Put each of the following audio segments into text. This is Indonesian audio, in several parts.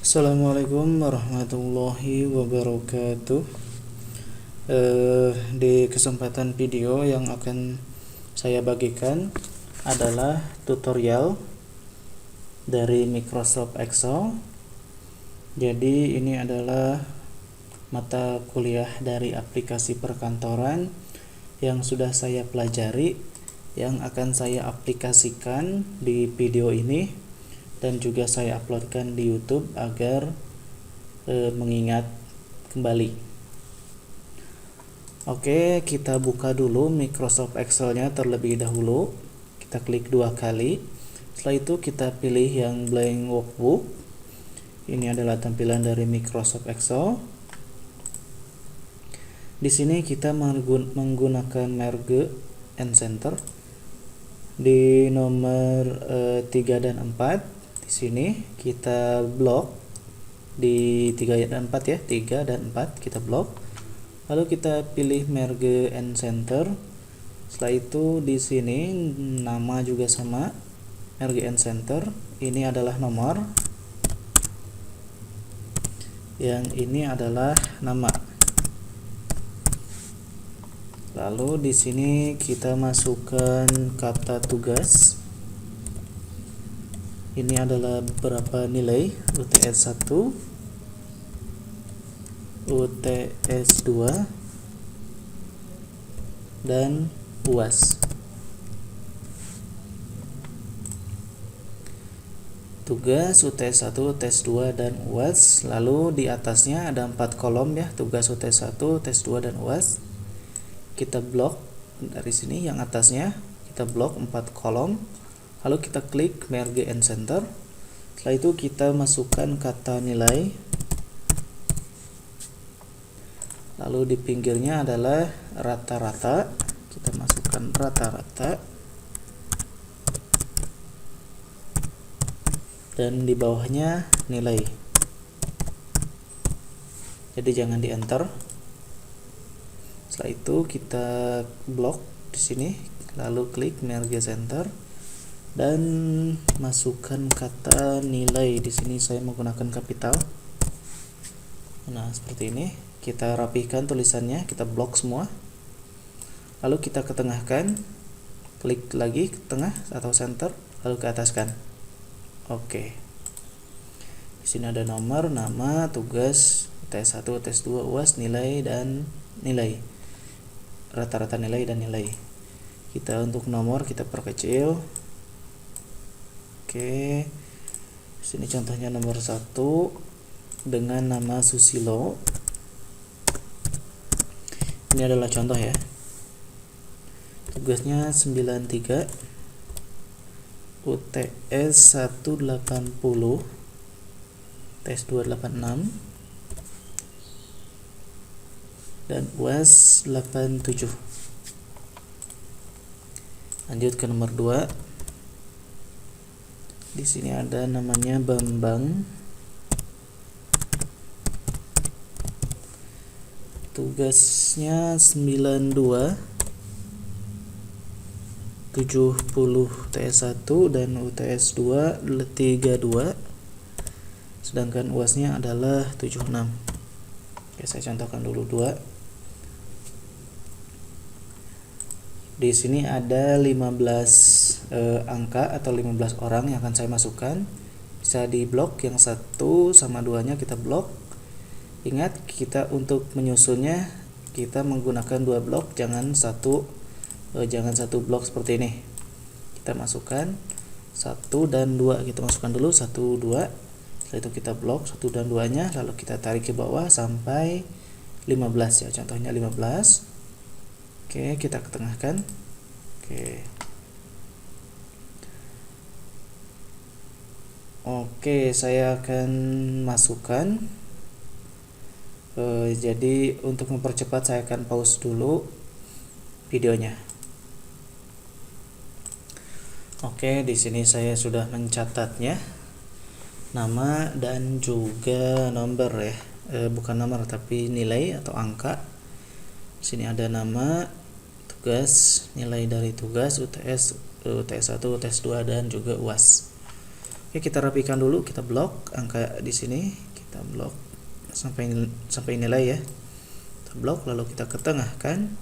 Assalamualaikum warahmatullahi wabarakatuh. Di kesempatan video yang akan saya bagikan adalah tutorial dari Microsoft Excel. Jadi ini adalah mata kuliah dari aplikasi perkantoran yang sudah saya pelajari, yang akan saya aplikasikan di video ini dan juga saya uploadkan di YouTube agar mengingat kembali. Oke, kita buka dulu Microsoft Excel-nya terlebih dahulu. Kita klik 2 kali. Setelah itu kita pilih yang blank workbook. Ini adalah tampilan dari Microsoft Excel. Di sini kita menggunakan merge and center di nomor 3 dan 4. Di sini kita blok di 3 dan 4 ya, 3 dan 4 kita blok. Lalu kita pilih merge and center. Setelah itu di sini nama juga sama, merge and center. Ini adalah nomor. Yang ini adalah nama. Lalu di sini kita masukkan kata tugas. Ini adalah beberapa nilai UTS 1, UTS 2, dan UAS. Tugas UTS 1, UTS 2, dan UAS. Lalu di atasnya ada 4 kolom ya, tugas UTS 1, UTS 2, dan UAS. Kita blok dari sini yang atasnya, kita blok 4 kolom. Lalu kita klik merge and center. Setelah itu kita masukkan kata nilai. Lalu di pinggirnya adalah rata-rata. Kita masukkan rata-rata. Dan di bawahnya nilai. Jadi jangan di enter. Setelah itu kita blok di sini. Lalu klik merge center. Dan masukkan kata nilai. Di sini saya menggunakan kapital. Nah, seperti ini. Kita rapihkan tulisannya, kita blok semua. Lalu kita ketengahkan. Klik lagi ke tengah atau center, lalu ke ataskan. Oke. Di sini ada nomor, nama, tugas, UTS 1, UTS 2, UAS, nilai dan nilai. Rata-rata nilai dan nilai. Kita untuk nomor kita perkecil. Oke, sini contohnya nomor 1 dengan nama Susilo. Ini adalah contoh ya. Tugasnya 93, UTS 180, UTS 286, dan UAS 87. Lanjut ke nomor 2. Di sini ada namanya Bambang. Tugasnya 92, 70 UTS 1 dan UTS 2 32. Sedangkan UASnya adalah 76. Oke, saya contohkan dulu 2. Di sini ada 15 angka atau 15 orang yang akan saya masukkan. Bisa di blok, yang 1 sama 2-nya kita blok. Ingat, kita untuk menyusunnya kita menggunakan 2 blok, jangan satu blok seperti ini. Kita masukkan 1 dan 2, kita masukkan dulu 1, 2. Setelah itu kita blok 1 dan 2-nya, lalu kita tarik ke bawah sampai 15 ya, contohnya 15. Oke, kita ketengahkan. Oke, saya akan masukkan. Jadi untuk mempercepat saya akan pause dulu videonya. Oke, di sini saya sudah mencatatnya, nama dan juga nomor ya. Bukan nomor tapi nilai atau angka. Di sini ada nama, tugas, nilai dari tugas, UTS 1, UTS 2, dan juga UAS. Oke, kita rapikan dulu, kita blok angka di sini, kita blok sampai nilai ya. Kita blok lalu kita ketengahkan,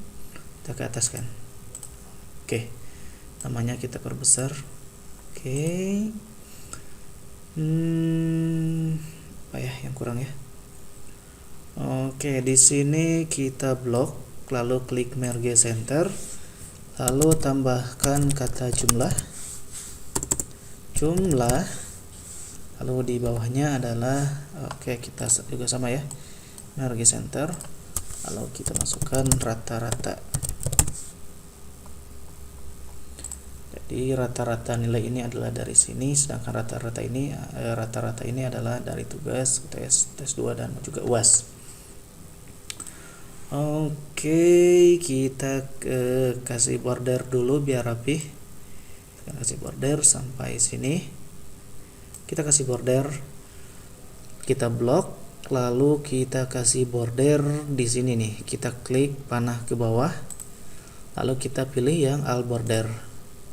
kita ke atas kan. Oke. Namanya kita perbesar. Oke. Apa ya yang kurang ya? Oke, di sini kita blok lalu klik merge center, lalu tambahkan kata jumlah, lalu di bawahnya adalah kita juga sama ya, merge center, lalu kita masukkan rata-rata. Jadi rata-rata nilai ini adalah dari sini, sedangkan rata-rata ini adalah dari tugas UTS, tes 2 dan juga UAS. Oke, kita kasih border dulu biar rapih. Kita kasih border sampai sini. Kita kasih border, kita blok, lalu kita kasih border di sini nih. Kita klik panah ke bawah, lalu kita pilih yang all border.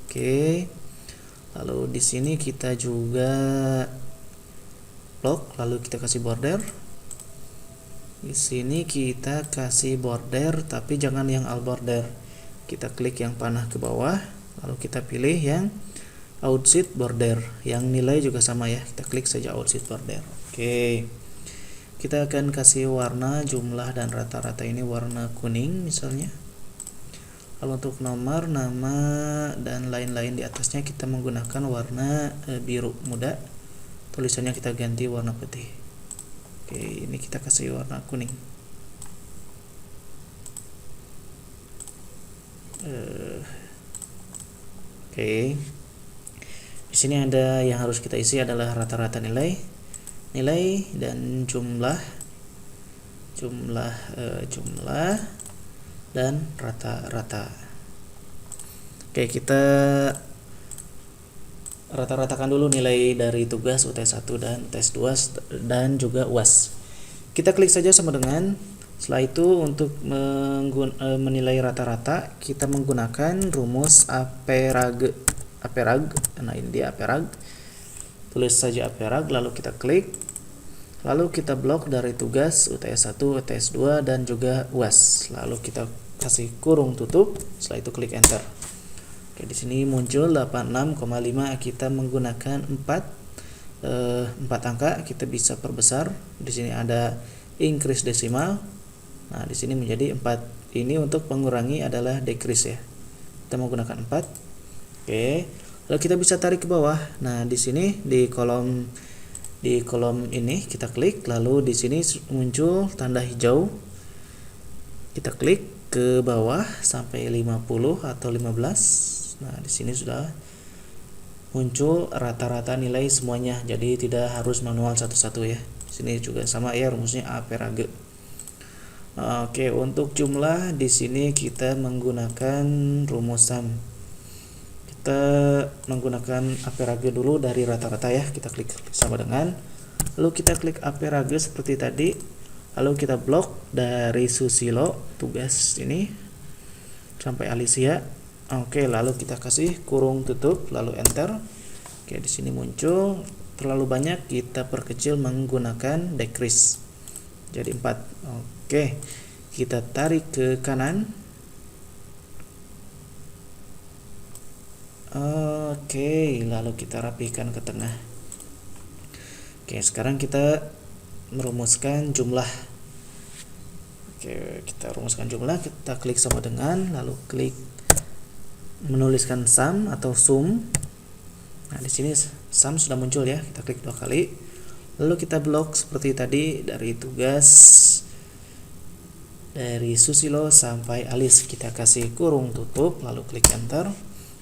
Oke. Lalu di sini kita juga blok, lalu kita kasih border. Di sini kita kasih border, tapi jangan yang all border. Kita klik yang panah ke bawah, lalu kita pilih yang outside border, yang nilai juga sama ya. Kita klik saja outside border. Oke. Kita akan kasih warna jumlah dan rata-rata ini warna kuning misalnya. Lalu untuk nomor, nama dan lain-lain di atasnya kita menggunakan warna biru muda. Tulisannya kita ganti warna putih. Oke, ini kita kasih warna kuning. Oke. Di sini ada yang harus kita isi adalah rata-rata nilai dan jumlah dan rata-rata. Oke, kita rata-ratakan dulu nilai dari tugas UTS 1 dan tes 2 dan juga UAS. Kita klik saja sama dengan. Setelah itu untuk menilai rata-rata kita menggunakan rumus aperag. Nah, ini dia aperag. Tulis saja aperag lalu kita klik. Lalu kita blok dari tugas UTS 1, UTS 2 dan juga UAS. Lalu kita kasih kurung tutup. Setelah itu klik enter. Oke, di sini muncul 86,5. Kita menggunakan 4 angka, kita bisa perbesar. Di sini ada increase desimal. Nah, di sini menjadi 4. Ini untuk mengurangi adalah decrease ya. Kita menggunakan 4. Oke. Lalu kita bisa tarik ke bawah. Nah, di sini di kolom ini kita klik, lalu di sini muncul tanda hijau. Kita klik ke bawah sampai 50 atau 15. Nah, di sini sudah muncul rata-rata nilai semuanya. Jadi tidak harus manual satu-satu ya. Di sini juga sama ya rumusnya aperage. Oke, untuk jumlah di sini kita menggunakan rumus sum. Kita menggunakan aperage dulu dari rata-rata ya. Kita klik sama dengan. Lalu kita klik aperage seperti tadi. Lalu kita blok dari Susilo tugas ini sampai Alicia. Oke, lalu kita kasih kurung tutup lalu enter. Oke, di sini muncul terlalu banyak, kita perkecil menggunakan decrease. Jadi 4. Oke. Kita tarik ke kanan. Oke, lalu kita rapikan ke tengah. Oke, sekarang kita merumuskan jumlah. Oke, kita rumuskan jumlah, kita klik sama dengan, lalu klik menuliskan sum atau sum. Nah, di sini sum sudah muncul ya. Kita klik 2 kali. Lalu kita blok seperti tadi dari tugas dari Susilo sampai Alis. Kita kasih kurung tutup lalu klik enter.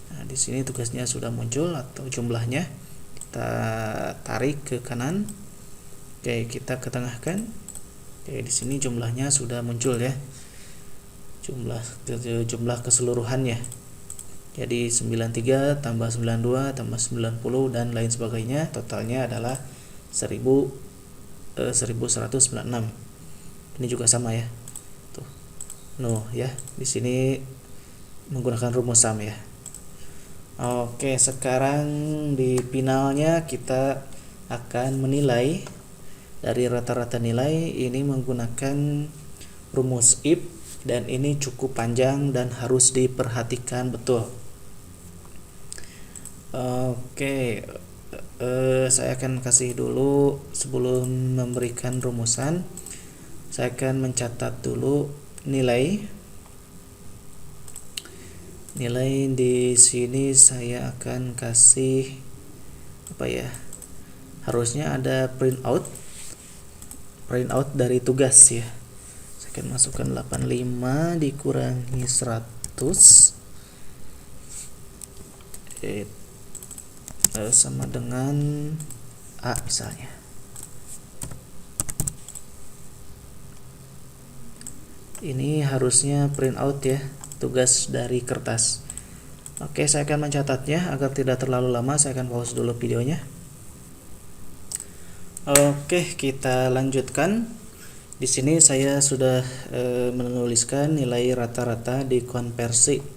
Nah, di sini tugasnya sudah muncul atau jumlahnya. Kita tarik ke kanan. Oke, kita ketengahkan. Oke, di sini jumlahnya sudah muncul ya. Jumlah keseluruhannya. Jadi 93 tambah 92 tambah 90 dan lain sebagainya, totalnya adalah 1196. Ini juga sama ya. Tuh. No ya, di sini menggunakan rumus sum ya. Oke, sekarang di finalnya kita akan menilai dari rata-rata nilai ini menggunakan rumus if, dan ini cukup panjang dan harus diperhatikan betul. Oke, saya akan kasih dulu sebelum memberikan rumusan. Saya akan mencatat dulu nilai di sini. Saya akan kasih apa ya, harusnya ada printout dari tugas ya. Saya akan masukkan 85 dikurangi 100 sama dengan A misalnya. Ini harusnya printout ya, tugas dari kertas. Oke, saya akan mencatatnya agar tidak terlalu lama. Saya akan pause dulu videonya. Oke, kita lanjutkan. Di sini saya sudah menuliskan nilai rata-rata dikonversi.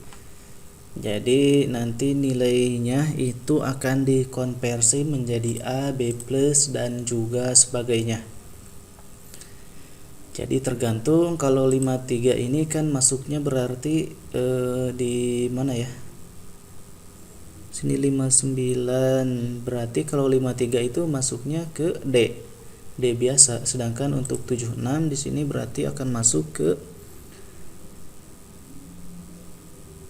Jadi nanti nilainya itu akan dikonversi menjadi A, B+, dan juga sebagainya. Jadi tergantung, kalau 53 ini kan masuknya berarti di mana ya? Sini 59, berarti kalau 53 itu masuknya ke D biasa. Sedangkan untuk 76 di sini berarti akan masuk ke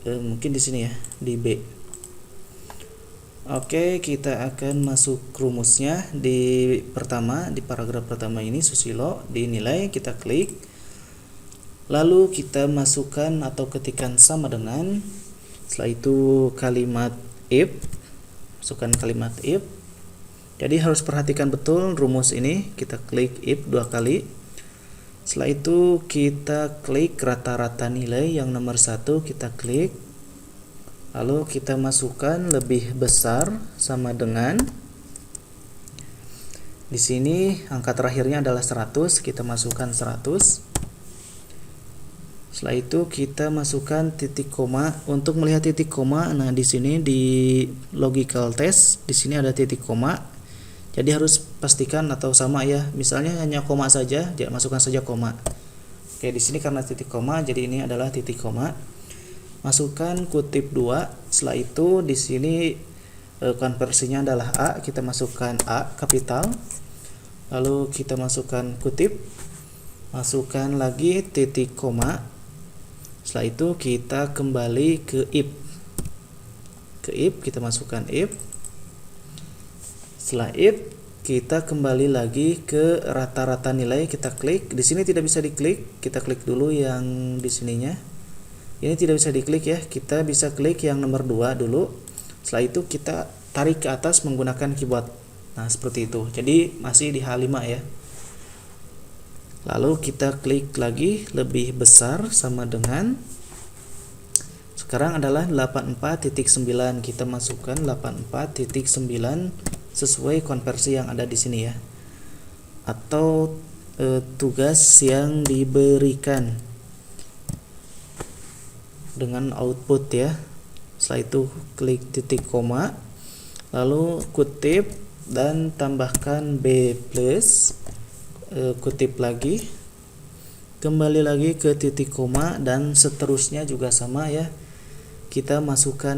mungkin di sini ya, di B. Oke, kita akan masuk rumusnya di paragraf pertama ini, Susilo. Di nilai kita klik, lalu kita masukkan atau ketikkan sama dengan, setelah itu kalimat if, masukkan kalimat if. Jadi harus perhatikan betul rumus ini. Kita klik if 2 kali. Setelah itu kita klik rata-rata nilai yang nomor 1, kita klik. Lalu kita masukkan lebih besar sama dengan, di sini angka terakhirnya adalah 100, kita masukkan 100. Setelah itu kita masukkan titik koma. Untuk melihat titik koma, nah di sini di logical test di sini ada titik koma. Jadi harus pastikan atau sama ya. Misalnya hanya koma saja, ya masukkan saja koma. Oke, di sini karena titik koma, jadi ini adalah titik koma. Masukkan kutip 2. Setelah itu di sini konversinya adalah A, kita masukkan A kapital. Lalu kita masukkan kutip, masukkan lagi titik koma. Setelah itu kita kembali ke if. Kita masukkan if. Setelah if, kita kembali lagi ke rata-rata nilai, kita klik. Di sini tidak bisa diklik, kita klik dulu yang di sininya. Ini tidak bisa diklik ya, kita bisa klik yang nomor 2 dulu. Setelah itu kita tarik ke atas menggunakan keyboard. Nah, seperti itu. Jadi masih di H5 ya. Lalu kita klik lagi lebih besar sama dengan, sekarang adalah 84.9. Kita masukkan 84.9 sesuai konversi yang ada di sini ya. Atau tugas yang diberikan dengan output ya. Setelah itu klik titik koma, lalu kutip dan tambahkan B+, kutip lagi, kembali lagi ke titik koma, dan seterusnya juga sama ya. Kita masukkan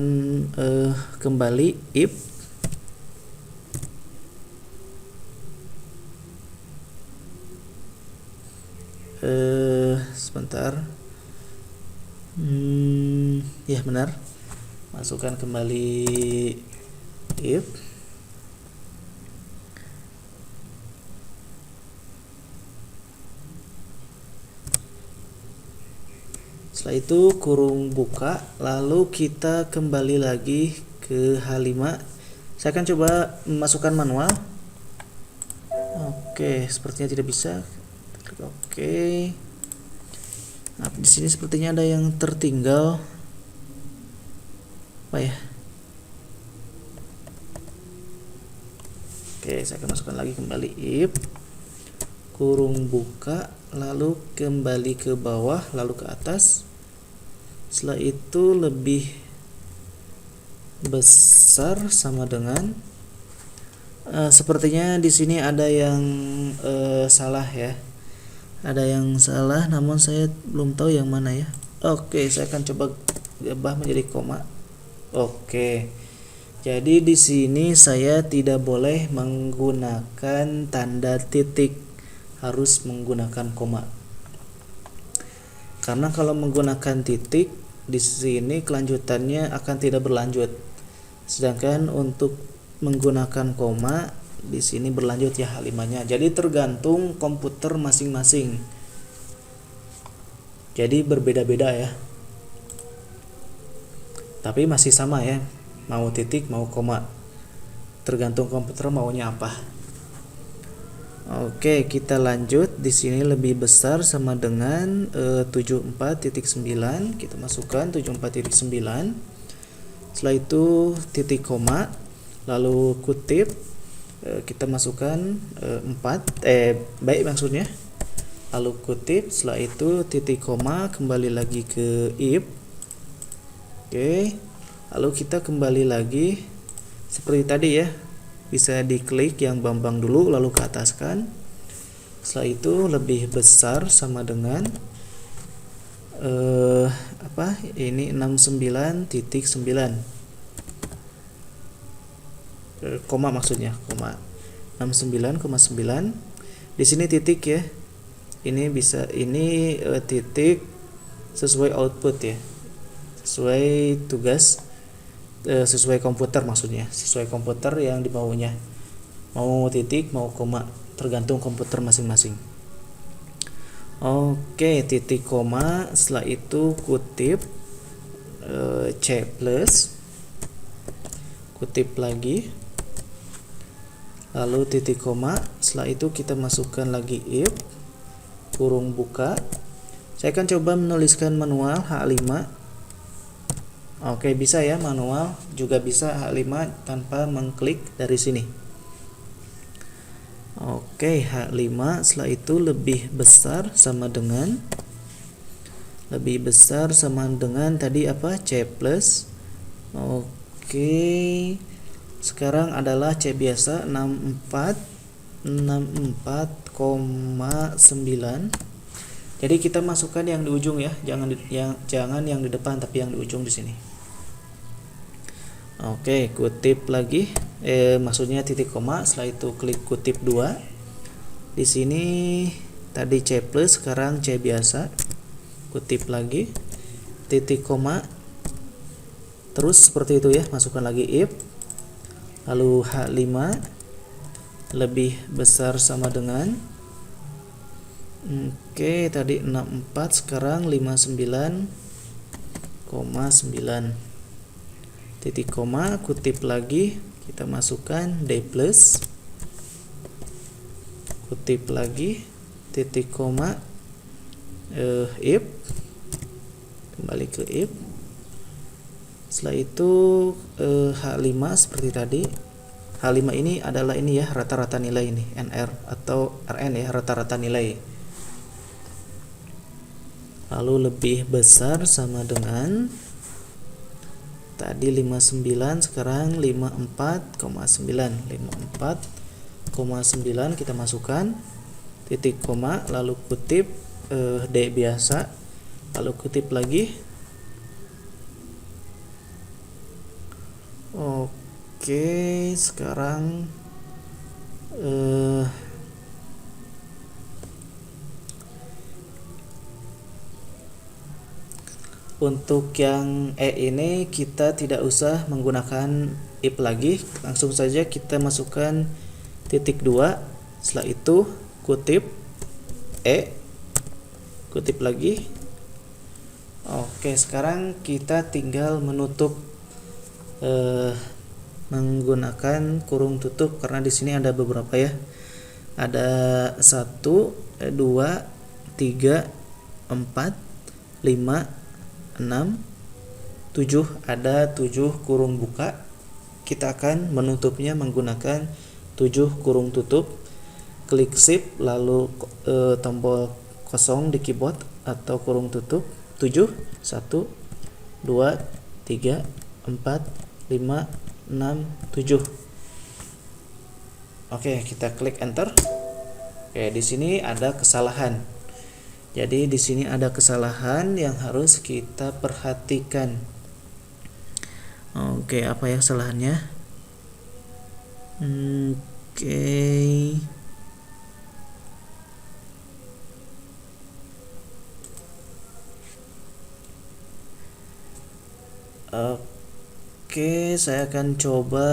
kembali if. Sebentar. Ya benar, masukkan kembali if. Setelah itu kurung buka, lalu kita kembali lagi ke H5. Saya akan coba memasukkan manual. Oke, sepertinya tidak bisa. Oke. Nah, di sini sepertinya ada yang tertinggal. Apa ya? Oke, saya akan masukkan lagi kembali if, kurung buka, lalu kembali ke bawah, lalu ke atas. Setelah itu lebih besar sama dengan sepertinya di sini ada yang salah ya. Ada yang salah, namun saya belum tahu yang mana ya. Oke, saya akan coba ubah menjadi koma. Oke. Jadi di sini saya tidak boleh menggunakan tanda titik, harus menggunakan koma. Karena kalau menggunakan titik di sini kelanjutannya akan tidak berlanjut. Sedangkan untuk menggunakan koma di sini berlanjut ya H5-nya. Jadi tergantung komputer masing-masing. Jadi berbeda-beda ya. Tapi masih sama ya. Mau titik, mau koma. Tergantung komputer maunya apa. Oke, kita lanjut. Di sini lebih besar sama dengan 74.9. Kita masukkan 74.9. Setelah itu titik koma, lalu kutip, kita masukkan 4 baik maksudnya, lalu kutip, setelah itu titik koma, kembali lagi ke if. Oke, lalu kita kembali lagi seperti tadi ya, bisa diklik yang Bambang dulu lalu ke ataskan. Setelah itu lebih besar sama dengan ini 69.9, koma maksudnya, koma 69,9. Di sini titik ya. Ini bisa titik sesuai output ya. Sesuai tugas, sesuai komputer maksudnya, sesuai komputer yang dimaunya. Mau titik, mau koma, tergantung komputer masing-masing. Oke, titik koma, setelah itu kutip C+, kutip lagi, lalu titik koma, setelah itu kita masukkan lagi if, kurung buka. Saya akan coba menuliskan manual H5. Oke, bisa ya, manual juga bisa H5 tanpa mengklik dari sini. Oke, H5, setelah itu lebih besar sama dengan tadi apa, C+. Oke, sekarang adalah C biasa 64,9. Jadi kita masukkan yang di ujung ya, jangan yang di depan tapi yang di ujung di sini. Oke, kutip lagi, maksudnya titik koma, setelah itu klik kutip 2. Di sini tadi C+, sekarang C biasa. Kutip lagi, titik koma. Terus seperti itu ya, masukkan lagi if. Lalu H5 lebih besar sama dengan tadi 64, sekarang 59,9. Titik koma, kutip lagi, kita masukkan D+, kutip lagi, titik koma, if, kembali ke if. Setelah itu H5 seperti tadi. H5 ini adalah ini ya, rata-rata nilai ini, NR atau RN ya, rata-rata nilai. Lalu lebih besar sama dengan tadi 59, sekarang 54,9. 54,9 kita masukkan, titik koma, lalu kutip D biasa, lalu kutip lagi. Oke, sekarang untuk yang ini kita tidak usah menggunakan if lagi, langsung saja kita masukkan titik 2, setelah itu kutip kutip lagi. Oke, sekarang kita tinggal menutup menggunakan kurung tutup, karena di sini ada beberapa ya, ada 1, 2, 3, 4, 5, 6, 7, ada 7 kurung buka. Kita akan menutupnya menggunakan 7 kurung tutup. Klik shift lalu tombol kosong di keyboard atau kurung tutup 7, 1, 2, 3, 4, 5, 6, 7. Oke, kita klik enter. Oke, di sini ada kesalahan. Jadi di sini ada kesalahan yang harus kita perhatikan. Oke, apa ya kesalahannya? Oke. Oke, saya akan coba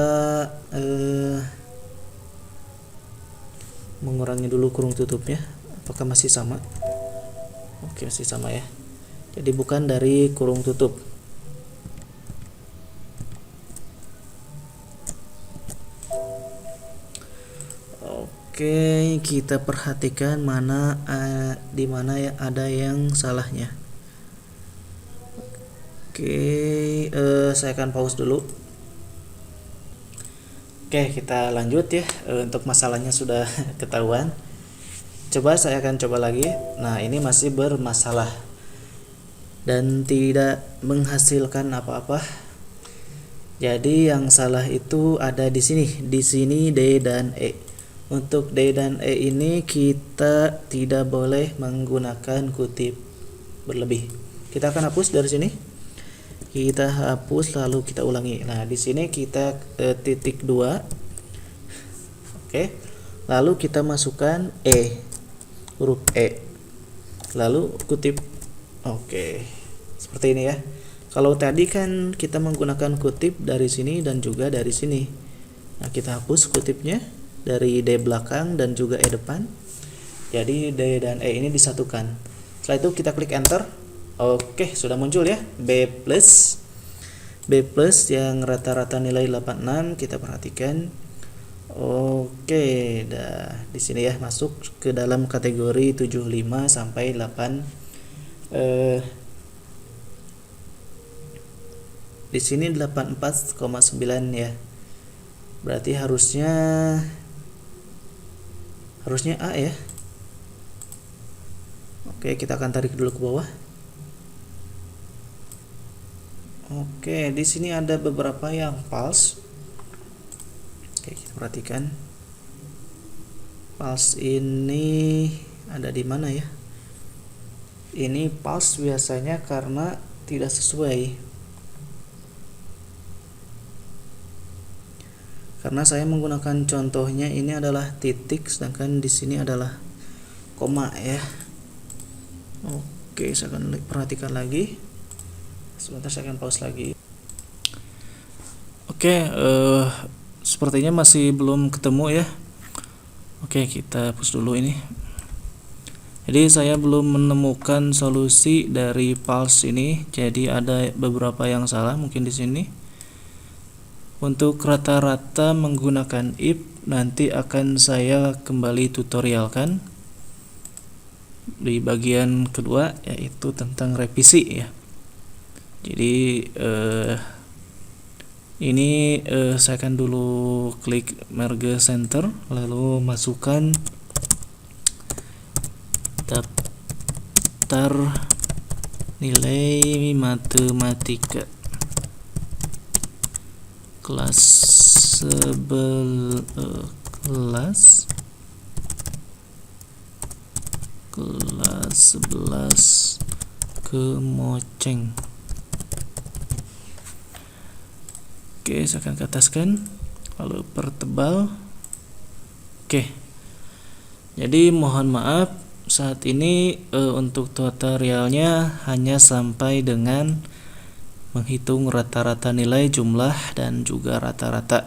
mengurangi dulu kurung tutupnya. Apakah masih sama? Oke, masih sama ya. Jadi bukan dari kurung tutup. Oke, kita perhatikan di mana ya ada yang salahnya. Oke, saya akan pause dulu. Oke, kita lanjut ya. Untuk masalahnya sudah ketahuan. Saya akan coba lagi. Nah, ini masih bermasalah dan tidak menghasilkan apa-apa. Jadi yang salah itu ada di sini. Di sini D dan E. Untuk D dan E ini kita tidak boleh menggunakan kutip berlebih. Kita akan hapus dari sini. Kita hapus lalu kita ulangi. Nah, di sini kita titik 2. Oke. Lalu kita masukkan huruf E. Lalu kutip. Oke. Seperti ini ya. Kalau tadi kan kita menggunakan kutip dari sini dan juga dari sini. Nah, kita hapus kutipnya dari D belakang dan juga E depan. Jadi D dan E ini disatukan. Setelah itu kita klik enter. Oke, sudah muncul ya B plus yang rata-rata nilai 86. Kita perhatikan. Oke, di sini ya masuk ke dalam kategori 75 sampai 8. Di sini 84,9 ya. Berarti harusnya A ya. Oke, kita akan tarik dulu ke bawah. Oke, di sini ada beberapa yang false. Oke, kita perhatikan. False ini ada di mana ya? Ini false biasanya karena tidak sesuai. Karena saya menggunakan contohnya ini adalah titik, sedangkan di sini adalah koma ya. Oke, saya akan perhatikan lagi. Sebentar, saya akan pause lagi. Oke, sepertinya masih belum ketemu ya. Oke, kita hapus dulu ini. Jadi saya belum menemukan solusi dari false ini. Jadi ada beberapa yang salah mungkin di sini. Untuk rata-rata menggunakan if nanti akan saya kembali tutorialkan di bagian kedua, yaitu tentang revisi ya. Jadi ini saya akan dulu klik merge center, lalu masukkan daftar nilai matematika kelas 11 Kemoceng. Oke, saya akan ke ataskan, lalu pertebal. Oke, jadi mohon maaf saat ini untuk tutorialnya hanya sampai dengan menghitung rata-rata nilai jumlah dan juga rata-rata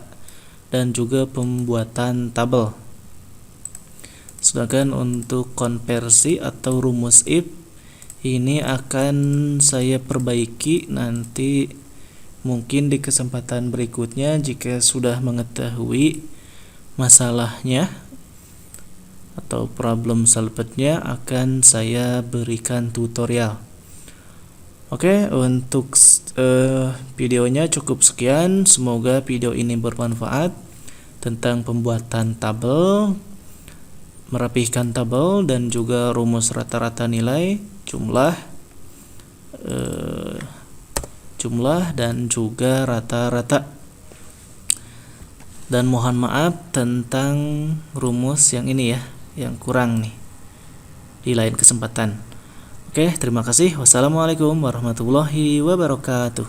dan juga pembuatan tabel. Sedangkan untuk konversi atau rumus if ini akan saya perbaiki nanti. Mungkin di kesempatan berikutnya jika sudah mengetahui masalahnya atau problem solvednya akan saya berikan tutorial. Oke, untuk videonya cukup sekian. Semoga video ini bermanfaat tentang pembuatan tabel, merapihkan tabel dan juga rumus rata-rata nilai, jumlah dan juga rata-rata. Dan mohon maaf tentang rumus yang ini ya, yang kurang nih di lain kesempatan. Oke, terima kasih. Wassalamualaikum warahmatullahi wabarakatuh.